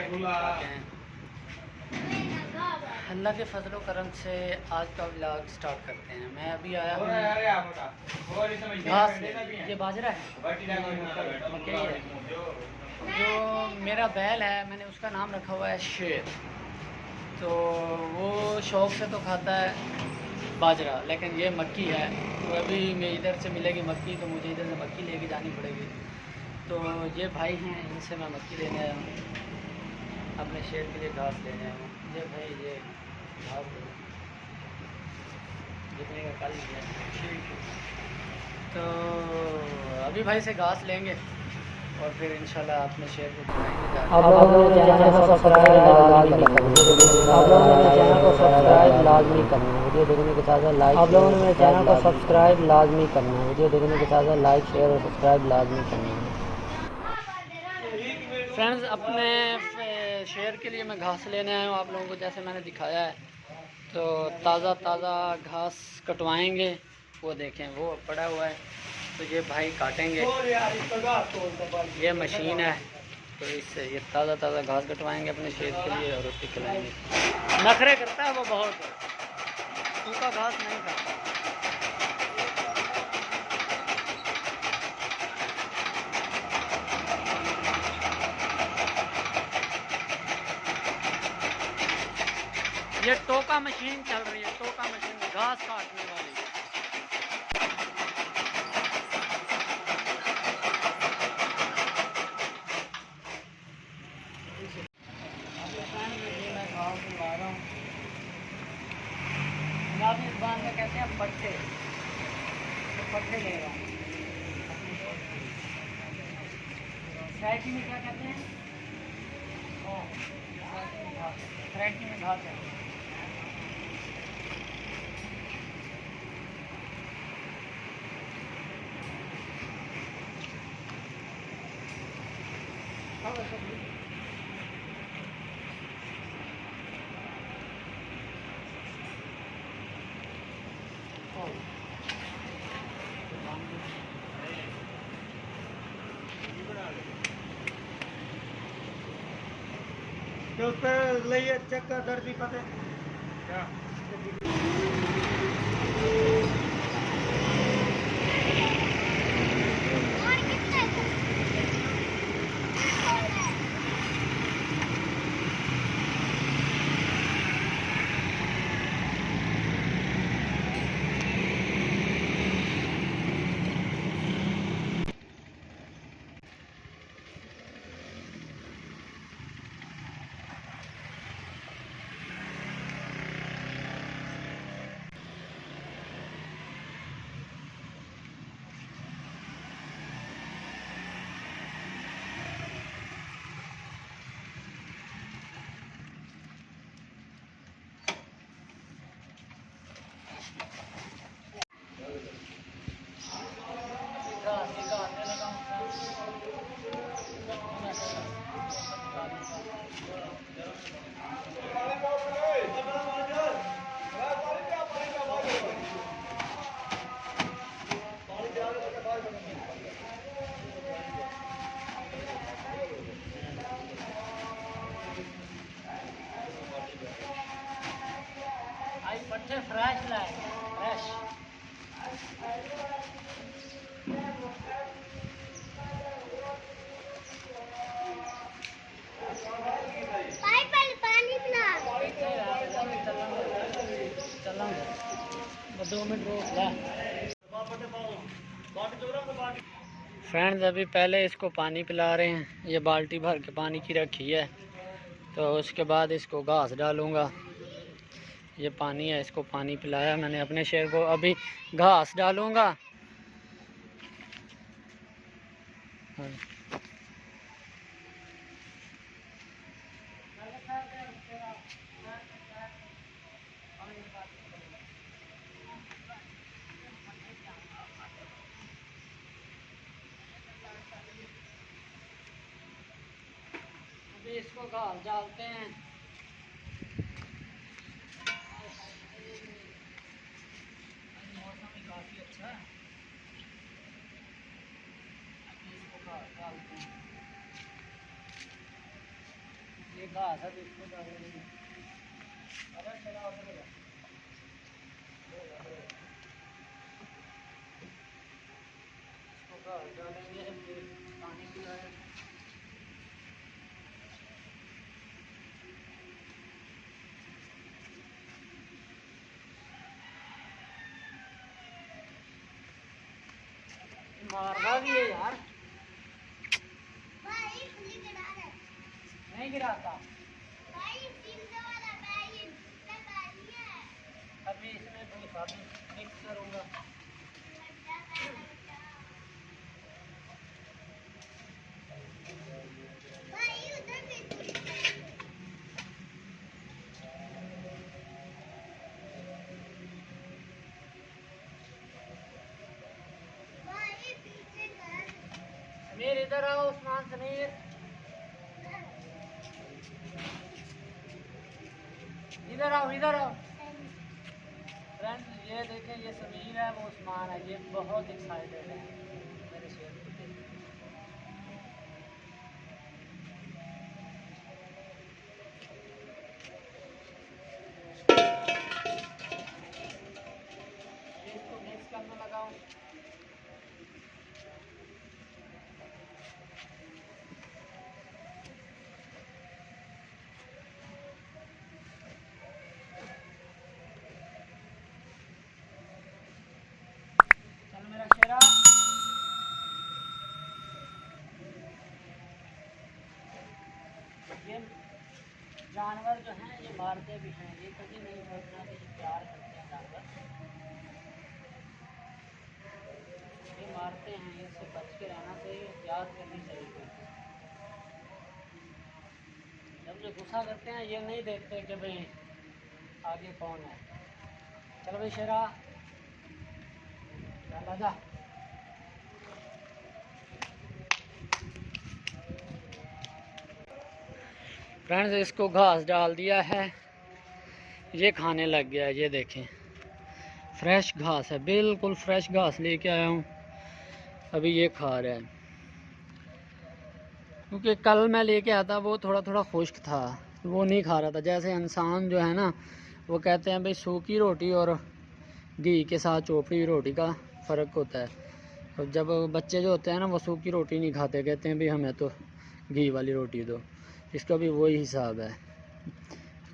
हैं। अल्लाह के फजल करम से आज का व्लॉग स्टार्ट करते हैं। मैं अभी आया हूँ घास ले। ये बाजरा है, मकई है। जो मेरा बैल है मैंने उसका नाम रखा हुआ है शेर। तो वो शौक़ से तो खाता है बाजरा, लेकिन ये मक्की है। तो अभी मैं इधर से मिलेगी मक्की तो मुझे इधर से मक्की लेके जानी पड़ेगी। तो ये भाई हैं, इनसे मैं मक्की लेने आया हूँ, अपने शेर के लिए घास लेने आया हूँ। ये भाई ये घास जितने का कल लिया। तो अभी भाई से घास लेंगे और फिर इंशाल्लाह अपने शेर को खिलाएंगे। आप लोगों ने चैनल को सब्सक्राइब लाजमी करना है, आप लोगों ने मेरे चैनल को सब्सक्राइब लाजमी करना है, वीडियो देखने के साथ साथ लाइक, आप लोगों ने मेरे चैनल को सब्सक्राइब लाजमी करना है, वीडियो देखने के साथ साथ लाइक शेयर और सब्सक्राइब लाजमी करना है। फ्रेंड्स, अपने शेर के लिए मैं घास लेने आया हूँ आप लोगों को, जैसे मैंने दिखाया है। तो ताज़ा ताज़ा घास कटवाएंगे, वो देखें वो पड़ा हुआ है। तो ये भाई काटेंगे, ये मशीन है। तो इससे ये ताज़ा ताज़ा घास कटवाएंगे अपने शेर के लिए और उसको खिलाएंगे। नखरे करता है वो बहुत, सूखा घास नहीं खाता। ये टोका मशीन चल रही है, टोका मशीन घास काटने वाली। मैं घास ला रहा हूँ, पंजाबी ज़बान में कहते हैं पट्टे। तो पट्टे ले रहा हूँ। सैटी में क्या कहते हैं? सैटी में घास है। तो उस पर लिए चेक कर दर्द भी पते क्या पट्टे फ्रेश लाए, फ्रेश। पानी पिला। 2 मिनट रोक ला। फ्रेंड्स, अभी पहले इसको पानी पिला रहे हैं। ये बाल्टी भर के पानी की रखी है। तो उसके बाद इसको घास डालूँगा। ये पानी है, इसको पानी पिलाया मैंने अपने शेर को। अभी घास डालूँगा। अभी इसको घास डालते हैं। मौसम भी काफ़ी अच्छा है। अभी इसको घास डालते हैं। घास है तो इसको डालेंगे। अरे चला उधर जा। इसको घास डालेंगे, फिर पानी पिलाएंगे। मारना भी है यार, नहीं गिराता। अभी इसमें भूसा भी मिक्स करूँगा। समीर इधर आओ, उस्मान समीर इधर आओ, इधर आओ। फ्रेंड्स ये देखें, ये समीर है, वो उस्मान है, ये बहुत एक्साइटेड है मेरे शेर को देख के। इसको मिक्स करने लगाओ। चल मेरा शेरा, ये जानवर जो हैं ये मारते भी हैं, ये कभी नहीं सोचना कि ये प्यार करते हैं जानवर, ये मारते हैं, इससे बच के रहना चाहिए, याद करनी चाहिए कोई चीज़। जब ये गुस्सा करते हैं ये नहीं देखते कि भाई आगे कौन है। चल भाई शेरा, चल आजा। फ्रेंड्स इसको घास डाल दिया है, ये खाने लग गया है। ये देखें फ्रेश घास है, बिल्कुल फ्रेश घास लेके आया हूँ, अभी ये खा रहा है। क्योंकि कल मैं लेके आया था वो थोड़ा थोड़ा खुश्क था, वो नहीं खा रहा था। जैसे इंसान जो है ना, वो कहते हैं भाई सूखी रोटी और घी के साथ चोपड़ी हुई रोटी का फ़र्क होता है। और जब बच्चे जो होते हैं ना, वो सूखी रोटी नहीं खाते, कहते हैं भाई हमें तो घी वाली रोटी दो। इसका भी वही हिसाब है,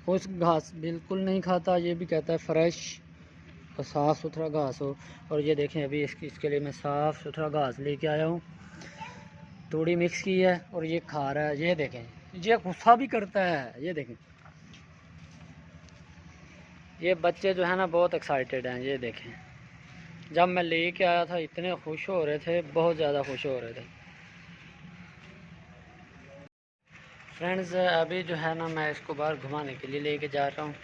उस घास बिल्कुल नहीं खाता, ये भी कहता है फ्रेश और साफ़ सुथरा घास हो। और ये देखें अभी इसके लिए मैं साफ़ सुथरा घास लेके आया हूँ, थोड़ी मिक्स की है और ये खा रहा है। ये देखें, ये गुस्सा भी करता है। ये देखें, ये बच्चे जो है ना बहुत एक्साइटेड हैं। ये देखें, जब मैं लेके आया था इतने खुश हो रहे थे, बहुत ज़्यादा खुश हो रहे थे। फ्रेंड्स अभी जो है ना मैं इसको बाहर घुमाने के लिए लेके जा रहा हूँ।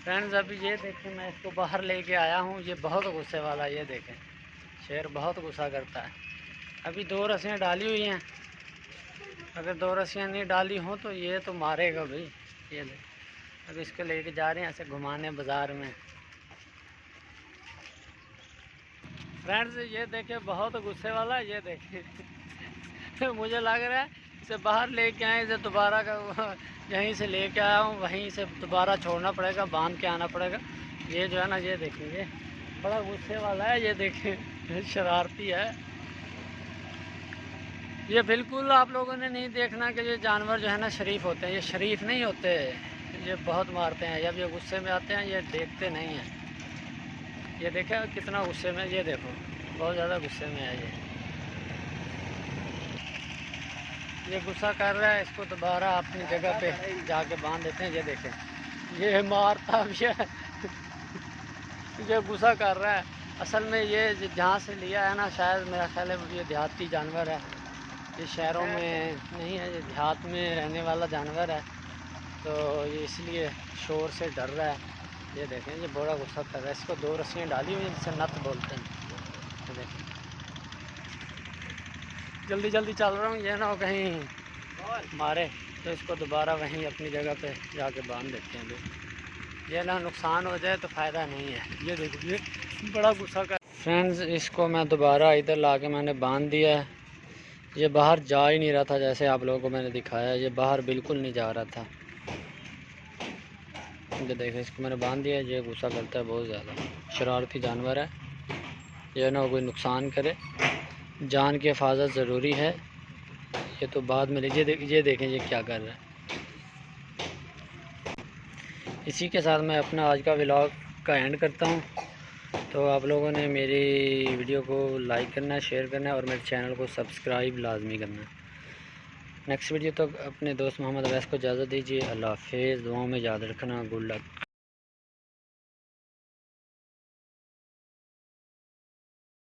फ्रेंड्स अभी ये देखें, मैं इसको बाहर लेके आया हूँ, ये बहुत गुस्से वाला। ये देखें शेर बहुत गुस्सा करता है। अभी 2 रस्सियाँ डाली हुई हैं, अगर 2 रस्सियाँ नहीं डाली हों तो ये तो मारेगा भाई। ये देख, अभी इसको लेके जा रहे हैं ऐसे घुमाने बाज़ार में। फ्रेंड्स ये देखें बहुत गुस्से वाला है। ये देखें मुझे लग रहा है इसे बाहर लेके आए, इसे दोबारा का यहीं से लेके आया हूँ, वहीं से दोबारा छोड़ना पड़ेगा, बांध के आना पड़ेगा। ये जो है ना, ये देखेंगे बड़ा गुस्से वाला है। ये देखें शरारती है। ये बिल्कुल आप लोगों ने नहीं देखना कि ये जानवर जो है ना शरीफ होते हैं, ये शरीफ नहीं होते, ये बहुत मारते हैं। जब ये गुस्से में आते हैं ये देखते नहीं हैं। ये देखें कितना गुस्से में, ये देखो बहुत ज़्यादा गुस्से में है ये गुस्सा कर रहा है। इसको दोबारा अपनी जगह पे जाके बांध देते हैं। ये देखें ये मारता भी है ये गुस्सा कर रहा है। असल में ये जहाँ से लिया है ना, शायद मेरा ख्याल है ये देहाती जानवर है, ये शहरों में नहीं है, ये देहात में रहने वाला जानवर है, तो ये इसलिए शोर से डर रहा है। ये देखें ये बड़ा गुस्सा कर रहा है। इसको 2 रस्सियाँ डाली हुई, जिससे नत बोलते हैं। ये देखें जल्दी जल्दी चल रहा हूँ, ये ना हो कहीं मारे, तो इसको दोबारा वहीं अपनी जगह पे जाके बांध देते हैं। ये ना नुकसान हो जाए तो फ़ायदा नहीं है। ये देखिए बड़ा गुस्सा कर। फ्रेंड्स इसको मैं दोबारा इधर ला के मैंने बांध दिया है। ये बाहर जा ही नहीं रहा था, जैसे आप लोगों को मैंने दिखाया, ये बाहर बिल्कुल नहीं जा रहा था। ये देखें, इसको मैंने बांध दिया। ये गुस्सा करता है बहुत ज़्यादा, शरारती जानवर है, ये ना कोई नुकसान करे। जान की हिफाजत ज़रूरी है। ये तो बाद में ये देखें ये क्या कर रहा है। इसी के साथ मैं अपना आज का व्लॉग का एंड करता हूँ। तो आप लोगों ने मेरी वीडियो को लाइक करना है, शेयर करना है और मेरे चैनल को सब्सक्राइब लाजमी करना है। नेक्स्ट वीडियो तक अपने दोस्त मोहम्मद अवैस को इजाज़त दीजिए। अल्लाह हाफ़िज़। दुआओं में याद रखना। Good luck.